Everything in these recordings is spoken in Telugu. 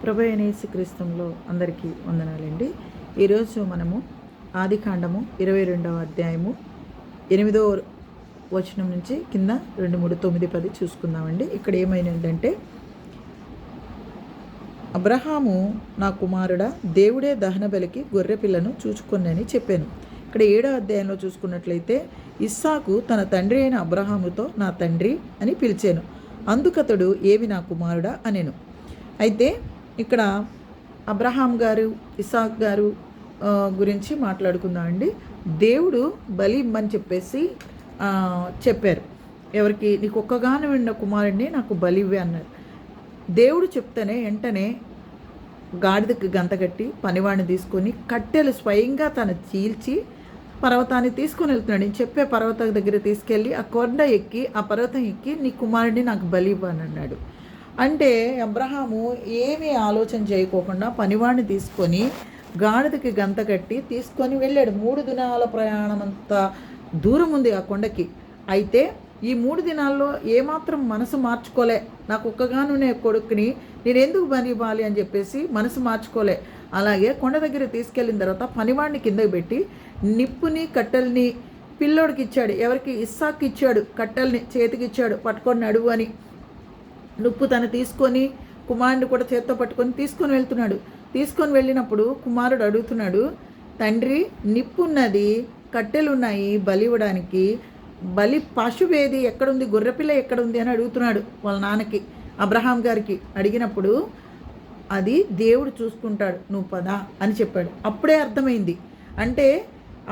ప్రభు అయిన యేసుక్రీస్తులో అందరికీ వందనాలండి. ఈరోజు మనము ఆదికాండము 22వ అధ్యాయము 8వ వచనం నుంచి కింద 2, 3, 9, 10 చూసుకుందామండి. ఇక్కడ ఏమైందంటే, అబ్రహాము, నా కుమారుడా, దేవుడే దహన బలికి గొర్రె పిల్లను చూచుకొనని చెప్పాను. ఇక్కడ 7వ అధ్యాయంలో చూసుకున్నట్లయితే, ఇస్సాకు తన తండ్రి అయిన అబ్రహాముతో నా తండ్రి అని పిలిచాను. అందుకతడు ఏమి నా కుమారుడా అనెను. అయితే ఇక్కడ అబ్రహాం గారు, ఇస్సాక్ గారు గురించి మాట్లాడుకుందాం అండి. దేవుడు బలి ఇమ్మని చెప్పేసి చెప్పారు. ఎవరికి? నీకు ఒక్కగానే ఉన్న కుమారుడిని నాకు బలి ఇవ్వే అన్నారు. దేవుడు చెప్తేనే వెంటనే గాడిదకి గంత కట్టి పనివాడిని తీసుకొని కట్టెలు స్వయంగా తను చీల్చి పర్వతాన్ని తీసుకొని వెళ్తున్నాడు. నేను చెప్పే పర్వతం దగ్గర తీసుకెళ్ళి ఆ కొండ ఎక్కి ఆ పర్వతం ఎక్కి నీ కుమారుడిని నాకు బలి ఇవ్వని అన్నాడు. అంటే అబ్రహాము ఏమీ ఆలోచన చేయకోకుండా పనివాడిని తీసుకొని గాడిదకి గంత కట్టి తీసుకొని వెళ్ళాడు. 3 దినాల ప్రయాణం అంత దూరం ఉంది ఆ కొండకి. అయితే ఈ 3 దినాల్లో ఏమాత్రం మనసు మార్చుకోలే. నాకు ఒక్కగానునే కొడుకుని నేను ఎందుకు బలి ఇవ్వాలి అని చెప్పేసి మనసు మార్చుకోలే. అలాగే కొండ దగ్గర తీసుకెళ్ళిన తర్వాత పనివాడిని కిందకి పెట్టి నిప్పుని కట్టెల్ని పిల్లోడికి ఇచ్చాడు. ఎవరికి? ఇస్సాక్కి ఇచ్చాడు. కట్టెల్ని చేతికి ఇచ్చాడు, పట్టుకొని నడువు అని. నిప్పు తను తీసుకొని కుమారుడు కూడా చేత్తో పట్టుకొని తీసుకొని వెళ్తున్నాడు. తీసుకొని వెళ్ళినప్పుడు కుమారుడు అడుగుతున్నాడు, తండ్రి నిప్పు ఉన్నది, కట్టెలు ఉన్నాయి బలి ఇవ్వడానికి, బలి పశువేది ఎక్కడుంది, గొర్రెపిల్ల ఎక్కడుంది అని అడుగుతున్నాడు వాళ్ళ నాన్నకి, అబ్రహాం గారికి. అడిగినప్పుడు అది దేవుడు చూసుకుంటాడు, నువ్వు పదా అని చెప్పాడు. అప్పుడే అర్థమైంది. అంటే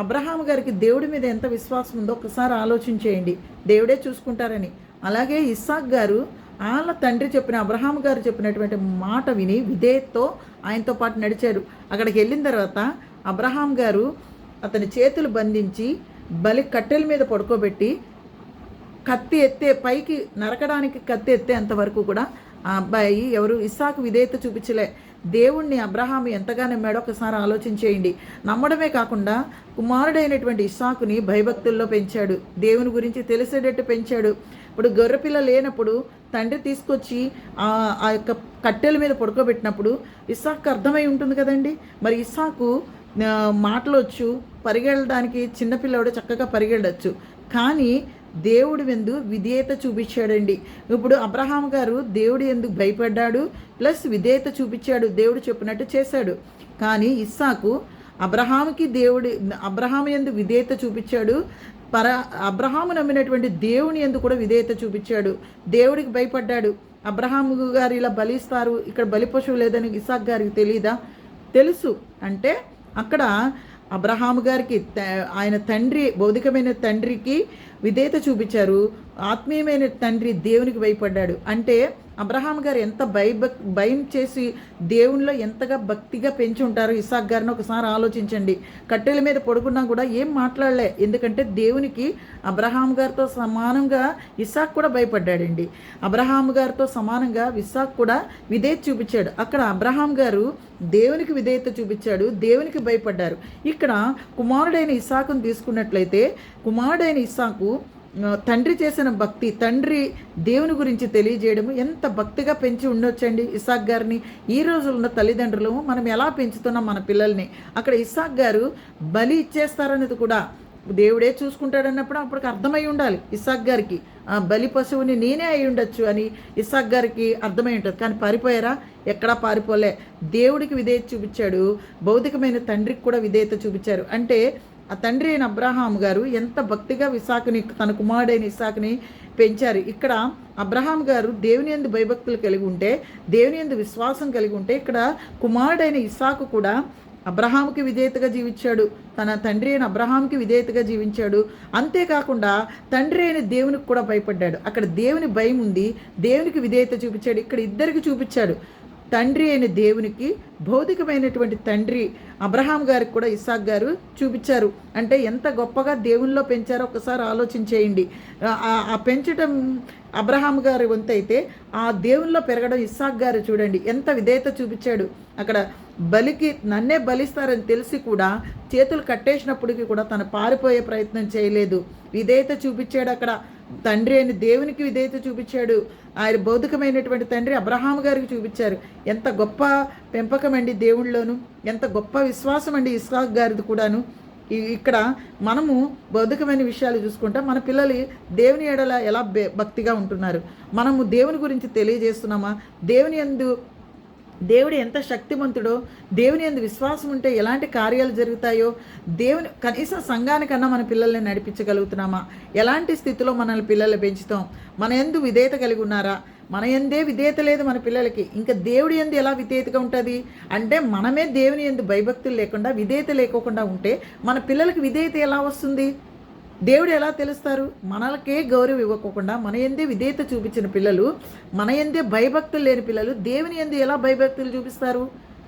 అబ్రహాం గారికి దేవుడి మీద ఎంత విశ్వాసం ఉందో ఒకసారి ఆలోచించేయండి. దేవుడే చూసుకుంటారని. అలాగే ఇస్సాక్ గారు వాళ్ళ తండ్రి చెప్పిన, అబ్రహాం గారు చెప్పినటువంటి మాట విని విధేయతతో ఆయనతో పాటు నడిచారు. అక్కడికి వెళ్ళిన తర్వాత అబ్రహాం గారు అతని చేతులు బంధించి బలి కట్టెల మీద పడుకోబెట్టి కత్తి ఎత్తే పైకి నరకడానికి కత్తి ఎత్తేంతవరకు కూడా ఆ అబ్బాయి ఎవరు? ఇస్సాకు విధేయత చూపించలే. దేవుణ్ణి అబ్రహాము ఎంతగా నమ్మాడో ఒకసారి ఆలోచించేయండి. నమ్మడమే కాకుండా కుమారుడైనటువంటి ఇస్సాకుని భయభక్తుల్లో పెంచాడు. దేవుని గురించి తెలిసేటట్టు పెంచాడు. ఇప్పుడు గొర్రెపిల్ల లేనప్పుడు తండ్రి తీసుకొచ్చి ఆ యొక్క కట్టెల మీద పడుకోబెట్టినప్పుడు ఇస్సాకు అర్థమై ఉంటుంది కదండి. మరి ఇస్సాకు మాటలు వచ్చు, పరిగెళ్ళడానికి చిన్నపిల్లవాడు చక్కగా పరిగెళ్ళచ్చు. కానీ దేవుడు ఎందు విధేయత చూపించాడండి. ఇప్పుడు అబ్రహాం గారు దేవుడు ఎందుకు భయపడ్డాడు, ప్లస్ విధేయత చూపించాడు, దేవుడు చెప్పినట్టు చేశాడు. కానీ ఇస్సాకు అబ్రహాము యందు విధేయత చూపించాడు. అబ్రహాము నమ్మినటువంటి దేవుని యందు కూడా విధేయత చూపించాడు. దేవుడికి భయపడ్డాడు. అబ్రహాము గారు ఇలా బలిస్తారు, ఇక్కడ బలి పశువు లేదని ఇస్సాక్ గారికి తెలీదా? తెలుసు. అంటే అక్కడ అబ్రహాము గారికి ఆయన తండ్రి, భౌతికమైన తండ్రికి విధేయత చూపించారు. ఆత్మీయమైన తండ్రి దేవునికి భయపడ్డాడు. అంటే అబ్రహాం గారు ఎంత భయం చేసి దేవునిలో ఎంతగా భక్తిగా పెంచి ఉంటారు ఇస్సాక్ గారిని ఒకసారి ఆలోచించండి. కట్టెల మీద పడుకున్నా కూడా ఏం మాట్లాడలే. ఎందుకంటే దేవునికి అబ్రహాం గారితో సమానంగా ఇస్సాక్ కూడా భయపడ్డాడండి. అబ్రహాం గారితో సమానంగా ఇస్సాక్ కూడా విధేయత చూపించాడు. అక్కడ అబ్రహాం గారు దేవునికి విధేయత చూపించాడు, దేవునికి భయపడ్డారు. ఇక్కడ కుమారుడైన ఇస్సాకును తీసుకున్నట్లయితే కుమారుడైన ఇస్సాకు తండ్రి చేసిన భక్తి, తండ్రి దేవుని గురించి తెలియజేయడము ఎంత భక్తిగా పెంచి ఉండొచ్చండి ఇస్సాక్ గారిని. ఈ రోజుల్లో ఉన్న తల్లిదండ్రులు మనం ఎలా పెంచుతున్నాం మన పిల్లల్ని. అక్కడ ఇస్సాక్ గారు బలి ఇచ్చేస్తారనేది కూడా దేవుడే చూసుకుంటాడన్నప్పుడు అప్పటికి అర్థమై ఉండాలి ఇస్సాక్ గారికి. ఆ బలి పశువుని నేనే అయి ఉండొచ్చు అని ఇస్సాక్ గారికి అర్థమై ఉంటుంది. కానీ పారిపోయారా? ఎక్కడా పారిపోలే. దేవుడికి విధేయత చూపించాడు, భౌతికమైన తండ్రికి కూడా విధేయత చూపించారు. అంటే ఆ తండ్రి అయిన అబ్రహాం గారు ఎంత భక్తిగా ఇస్సాకుని, తన కుమారుడైన ఇస్సాకుని పెంచారు. ఇక్కడ అబ్రహాం గారు దేవుని యందు భయభక్తులు కలిగి ఉంటే, దేవుని యందు విశ్వాసం కలిగి ఉంటే, ఇక్కడ కుమారుడైన ఇస్సాకు కూడా అబ్రహాముకి విధేయతగా జీవించాడు, తన తండ్రి అయిన అబ్రహాంకి విధేయతగా జీవించాడు. అంతేకాకుండా తండ్రి అయిన దేవునికి కూడా భయపడ్డాడు. అక్కడ దేవుని భయం ఉంది, దేవునికి విధేయత చూపించాడు. ఇక్కడ ఇద్దరికి చూపించాడు. తండ్రి అయిన దేవునికి, భౌతికమైనటువంటి తండ్రి అబ్రహాం గారికి కూడా ఇస్సాక్ గారు చూపించారు. అంటే ఎంత గొప్పగా దేవునిలో పెంచారో ఒకసారి ఆలోచించేయండి. ఆ పెంచడం అబ్రహాం గారి వంతు అయితే, ఆ దేవునిలో పెరగడం ఇస్సాక్ గారు చూడండి ఎంత విధేయత చూపించాడు. అక్కడ బలికి నన్నే బలిస్తారని తెలిసి కూడా చేతులు కట్టేసినప్పటికీ కూడా తను పారిపోయే ప్రయత్నం చేయలేదు, విధేయత చూపించాడు. అక్కడ తండ్రి అయిన దేవునికి విధేయత చూపించాడు. ఆయన భౌతికమైనటువంటి తండ్రి అబ్రహాము గారికి చూపించారు. ఎంత గొప్ప పెంపకం అండి దేవుళ్ళలోను, ఎంత గొప్ప విశ్వాసం అండి ఇస్సాకు గారిది కూడాను. ఇక్కడ మనము భౌతికమైన విషయాలు చూసుకుంటాం, మన పిల్లలు దేవుని ఎడల ఎలా భక్తిగా ఉంటున్నారు, మనము దేవుని గురించి తెలియజేస్తున్నామా, దేవుడు ఎంత శక్తిమంతుడో, దేవుని యందు విశ్వాసం ఉంటే ఎలాంటి కార్యాలు జరుగుతాయో, దేవుని కనీసం సంఘానికన్నా మన పిల్లల్ని నడిపించగలుగుతున్నామా, ఎలాంటి స్థితిలో మనల్ని పిల్లల్ని పెంచుతాం, మన యందు విధేయత కలిగి ఉన్నారా, మన యందే విధేయత లేదు మన పిల్లలకి, ఇంకా దేవుడి యందు ఎలా విధేయతగా ఉంటుంది అంటే మనమే దేవుని యందు భయభక్తులు లేకుండా విధేయత లేకోకుండా ఉంటే మన పిల్లలకి విధేయత ఎలా వస్తుంది, దేవుడు ఎలా తెలుస్తారు? మనలకే గౌరవం ఇవ్వకుండా మన యందే విధేయత చూపించిన పిల్లలు, మన యందే భయభక్తులు లేని పిల్లలు దేవుని యందు ఎలా భయభక్తులు చూపిస్తారు?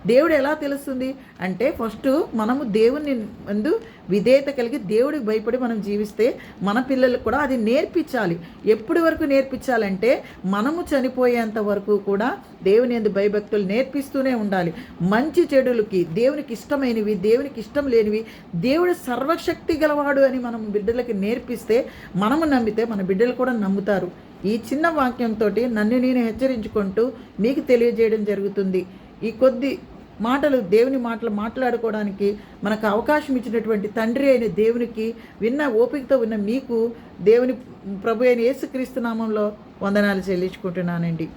దేవుడు ఎలా తెలుస్తుంది అంటే ఫస్ట్ మనము దేవుని యందు విధేయత కలిగి దేవుడికి భయపడి మనం జీవిస్తే మన పిల్లలకు కూడా అది నేర్పించాలి. ఎప్పటి వరకు నేర్పించాలంటే మనము చనిపోయేంత వరకు కూడా దేవుని యందు భయభక్తులు నేర్పిస్తూనే ఉండాలి. మంచి చెడులకి, దేవునికి ఇష్టమైనవి, దేవునికి ఇష్టం లేనివి, దేవుడు సర్వశక్తి గలవాడు అని మనం బిడ్డలకి నేర్పిస్తే, మనము నమ్మితే మన బిడ్డలు కూడా నమ్ముతారు. ఈ చిన్న వాక్యంతో నన్ను నేను హెచ్చరించుకుంటూ మీకు తెలియజేయడం జరుగుతుంది. ఈ కొద్ది మాటలు, దేవుని మాటలు మాట్లాడుకోవడానికి మనకు అవకాశం ఇచ్చినటువంటి తండ్రి అయిన దేవునికి, విన్న ఓపికతో ఉన్న మీకు దేవుని ప్రభు అయిన యేసుక్రీస్తు నామంలో వందనాలు చెల్లించుకుంటున్నానండి.